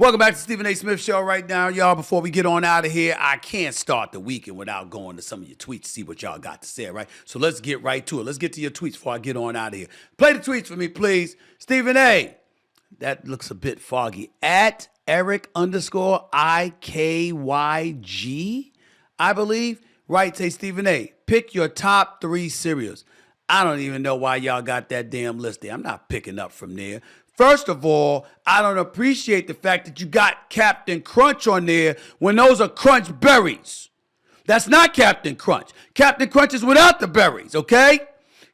Welcome back to Stephen A. Smith Show right now, y'all. Before we get on out of here, I can't start the weekend without going to some of your tweets to see what y'all got to say, right? So let's get right to it. Let's get to your tweets before I get on out of here. Play the tweets for me, please. Stephen A. That looks a bit foggy. At Eric_IKYG, I believe. Right, say Stephen A. Pick your top 3 cereals. I don't even know why y'all got that damn list there. I'm not picking up from there. First of all, I don't appreciate the fact that you got Captain Crunch on there when those are Crunch berries. That's not Captain Crunch. Captain Crunch is without the berries, okay?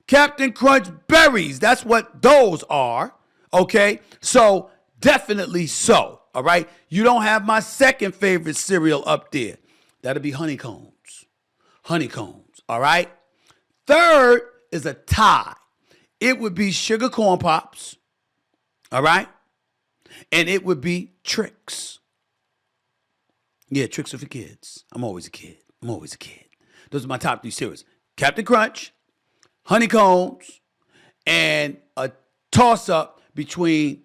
Captain Crunch berries, that's what those are, okay? So, definitely so, all right? You don't have my second favorite cereal up there. That'll be honeycombs. Honeycombs, all right? Third is a tie. It would be sugar corn pops. All right? And it would be Tricks. Yeah, Tricks are for kids. I'm always a kid. Those are my top 3 cereals. Captain Crunch, Honeycombs, and a toss-up between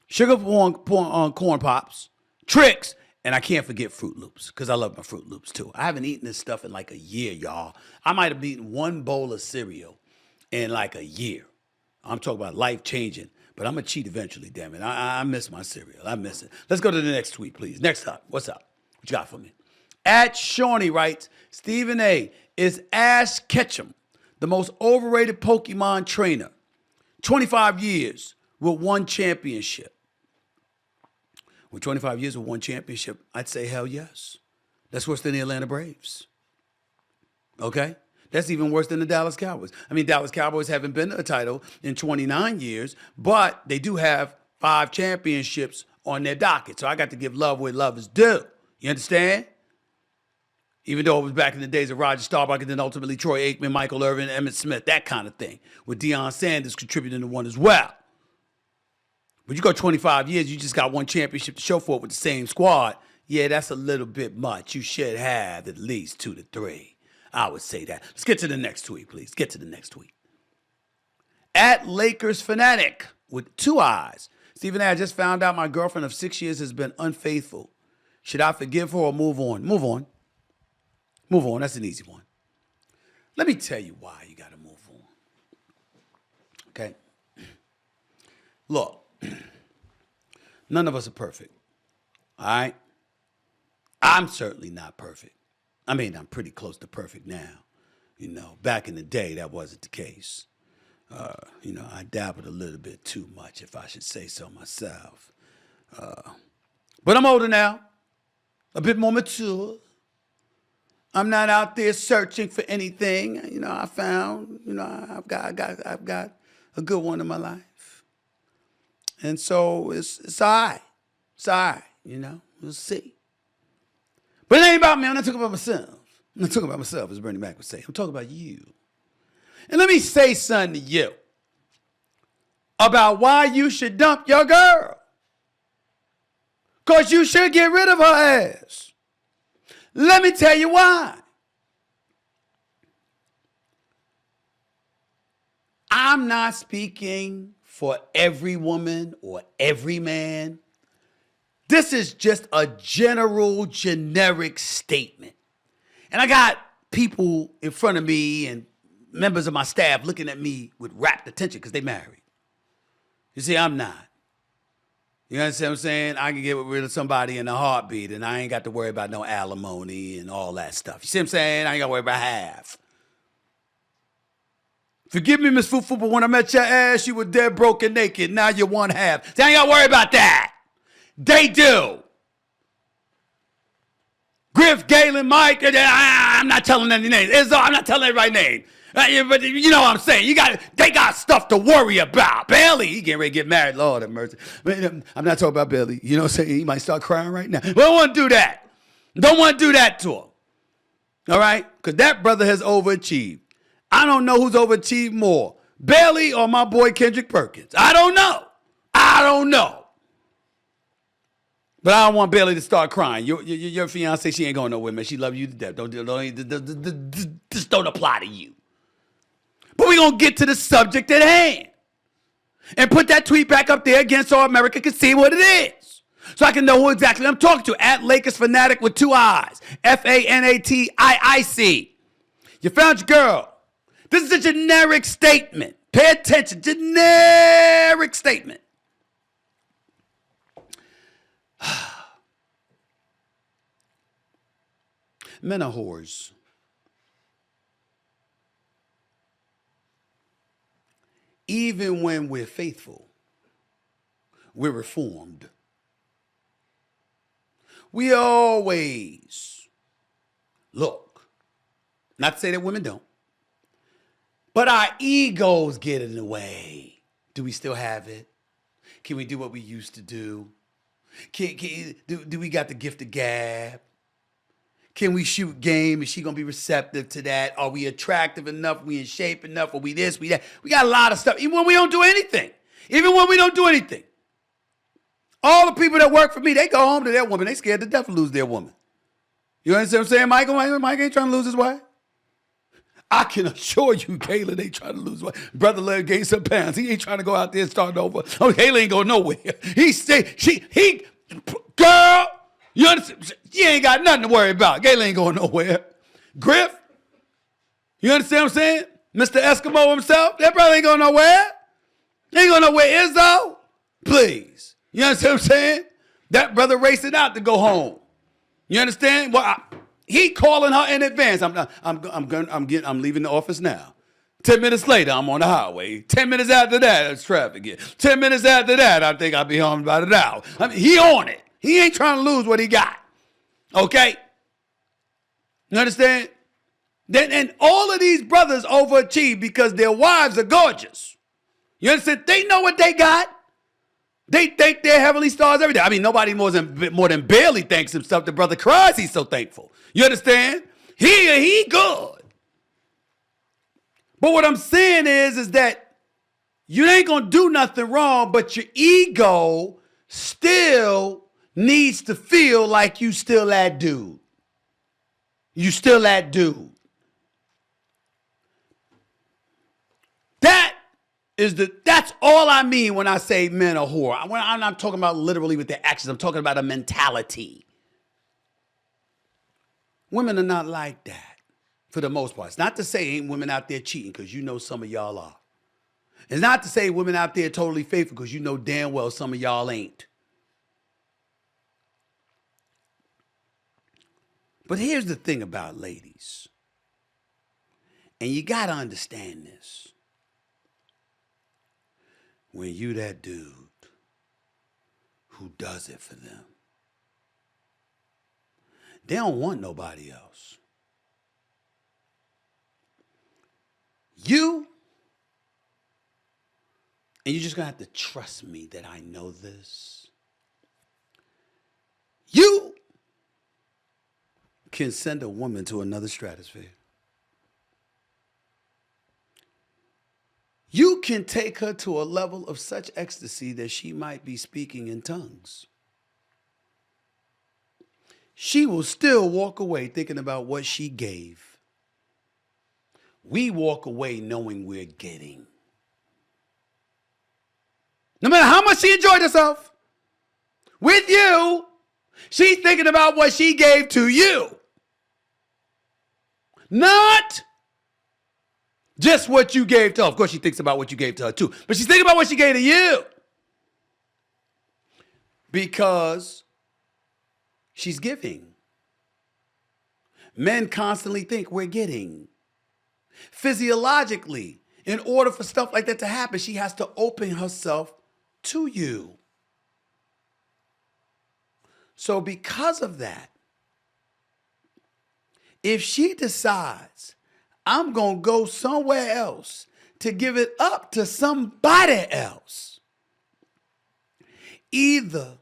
sugar corn pops, Tricks, and I can't forget Fruit Loops, because I love my Fruit Loops, too. I haven't eaten this stuff in like a year, y'all. I might have eaten 1 bowl of cereal in like a year. I'm talking about life-changing. But I'm going to cheat eventually, damn it. I miss my cereal. I miss it. Let's go to the next tweet, please. Next up. What's up? What you got for me? At Shawnee writes, Stephen A. Is Ash Ketchum the most overrated Pokemon trainer? 25 years with 1 championship. With 25 years with 1 championship, I'd say hell yes. That's worse than the Atlanta Braves. Okay? That's even worse than the Dallas Cowboys. I mean, Dallas Cowboys haven't been to a title in 29 years, but they do have 5 championships on their docket. So I got to give love where love is due. You understand? Even though it was back in the days of Roger Staubach and then ultimately Troy Aikman, Michael Irvin, Emmitt Smith, that kind of thing, with Deion Sanders contributing to one as well. But you go 25 years, you just got 1 championship to show for it with the same squad. Yeah, that's a little bit much. You should have at least 2 to 3. I would say that. Let's get to the next tweet, please. Get to the next tweet. At Lakers Fanatic with 2 eyes. Stephen A., I just found out my girlfriend of 6 years has been unfaithful. Should I forgive her or move on? Move on. Move on. That's an easy one. Let me tell you why you got to move on. Okay? Look, none of us are perfect. All right? I'm certainly not perfect. I mean, I'm pretty close to perfect now. You know, back in the day, that wasn't the case. I dabbled a little bit too much, if I should say so myself. But I'm older now, a bit more mature. I'm not out there searching for anything. You know, I found, I've got a good one in my life. And so it's all right. It's all right, we'll see. But it ain't about me. I'm not talking about myself. I'm not talking about myself, as Bernie Mac would say. I'm talking about you. And let me say something to you about why you should dump your girl. Because you should get rid of her ass. Let me tell you why. I'm not speaking for every woman or every man. This is just a general, generic statement. And I got people in front of me and members of my staff looking at me with rapt attention because they married. You see, I'm not. You understand what I'm saying? I can get rid of somebody in a heartbeat and I ain't got to worry about no alimony and all that stuff. You see what I'm saying? I ain't got to worry about half. Forgive me, Miss Fufu, but when I met your ass, you were dead, broke, and naked. Now you're 1/2. So I ain't got to worry about that. They do. Griff, Galen, Mike, I'm not telling any names. I'm not telling everybody's name. But you know what I'm saying. They got stuff to worry about. Bailey, he getting ready to get married. Lord have mercy. I'm not talking about Bailey. You know what I'm saying? He might start crying right now. But I don't want to do that. Don't want to do that to him. All right? Because that brother has overachieved. I don't know who's overachieved more, Bailey or my boy Kendrick Perkins. I don't know. But I don't want Bailey to start crying. Your fiance, she ain't going nowhere, man. She love you to death. Just don't apply to you. But we're going to get to the subject at hand. And put that tweet back up there again so America can see what it is. So I can know who exactly I'm talking to. At Lakers Fanatic with 2 eyes. FANATIIC. You found your girl. This is a generic statement. Pay attention. Generic statement. Men are whores. Even when we're faithful, we're reformed. We always look. Not to say that women don't, but our egos get in the way. Do we still have it? Can we do what we used to do? Do we got the gift of gab? Can we shoot game? Is she going to be receptive to that? Are we attractive enough? Are we in shape enough? Are we this, we that? We got a lot of stuff, even when we don't do anything. Even when we don't do anything. All the people that work for me, they go home to their woman. They scared to death to lose their woman. You understand what I'm saying, Michael? Mike ain't trying to lose his wife. I can assure you, Kayla ain't trying to lose his wife. Brother Larry gained some pounds. He ain't trying to go out there and start over. Oh, Kayla ain't going nowhere. Girl, you understand? You ain't got nothing to worry about. Kayla ain't going nowhere. Griff, you understand what I'm saying? Mr. Eskimo himself, that brother ain't going nowhere. He ain't going nowhere. Izzo, please. You understand what I'm saying? That brother racing out to go home. You understand? Well, he calling her in advance. I'm leaving the office now. 10 minutes later, I'm on the highway. 10 minutes after that, it's traffic again. 10 minutes after that, I think I'll be home about an hour. I mean, he on it. He ain't trying to lose what he got. Okay? You understand? And all of these brothers overachieve because their wives are gorgeous. You understand? They know what they got. They think they're heavenly stars every day. I mean, nobody more than barely thanks himself. The brother cries, he's so thankful. You understand? He good. But what I'm saying is that you ain't going to do nothing wrong, but your ego still needs to feel like you still that dude. You still that dude. That's all I mean when I say men are whore. I'm not talking about literally with their actions. I'm talking about a mentality. Women are not like that for the most part. It's not to say ain't women out there cheating, because you know some of y'all are. It's not to say women out there totally faithful, because you know damn well some of y'all ain't. But here's the thing about ladies. And you got to understand this. When you that dude who does it for them, they don't want nobody else. You, and you're just going to have to trust me that I know this. You can send a woman to another stratosphere. You can take her to a level of such ecstasy that she might be speaking in tongues. She will still walk away thinking about what she gave. We walk away knowing we're getting. No matter how much she enjoyed herself, with you, she's thinking about what she gave to you. Not just what you gave to her. Of course, she thinks about what you gave to her too. But she's thinking about what she gave to you. Because she's giving. Men constantly think we're getting. Physiologically, in order for stuff like that to happen, she has to open herself to you. So because of that, if she decides I'm going to go somewhere else to give it up to somebody else, either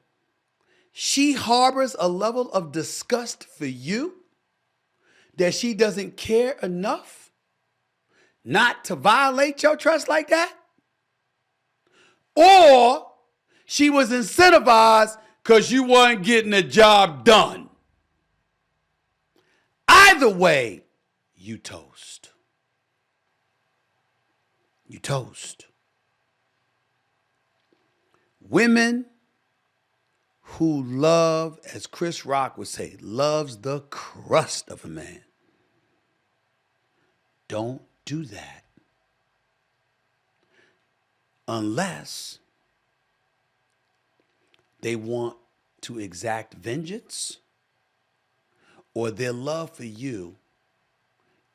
she harbors a level of disgust for you that she doesn't care enough not to violate your trust like that, or she was incentivized because you weren't getting the job done. Either way, you toast. You toast. Women who love, as Chris Rock would say, loves the crust of a man. Don't do that. Unless they want to exact vengeance or their love for you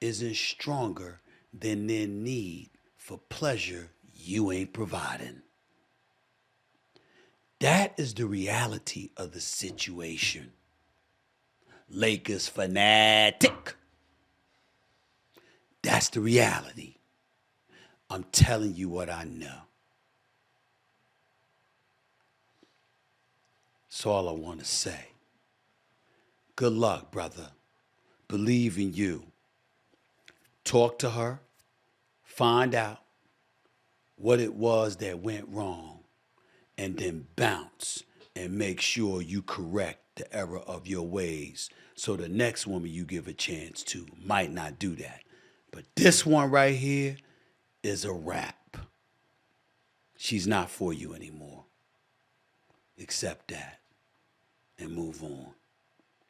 isn't stronger than their need for pleasure you ain't providing. That is the reality of the situation. Lakers fanatic. That's the reality. I'm telling you what I know. That's all I want to say. Good luck, brother. Believe in you. Talk to her. Find out what it was that went wrong. And then bounce and make sure you correct the error of your ways so the next woman you give a chance to might not do that. But this one right here is a wrap. She's not for you anymore. Accept that and move on.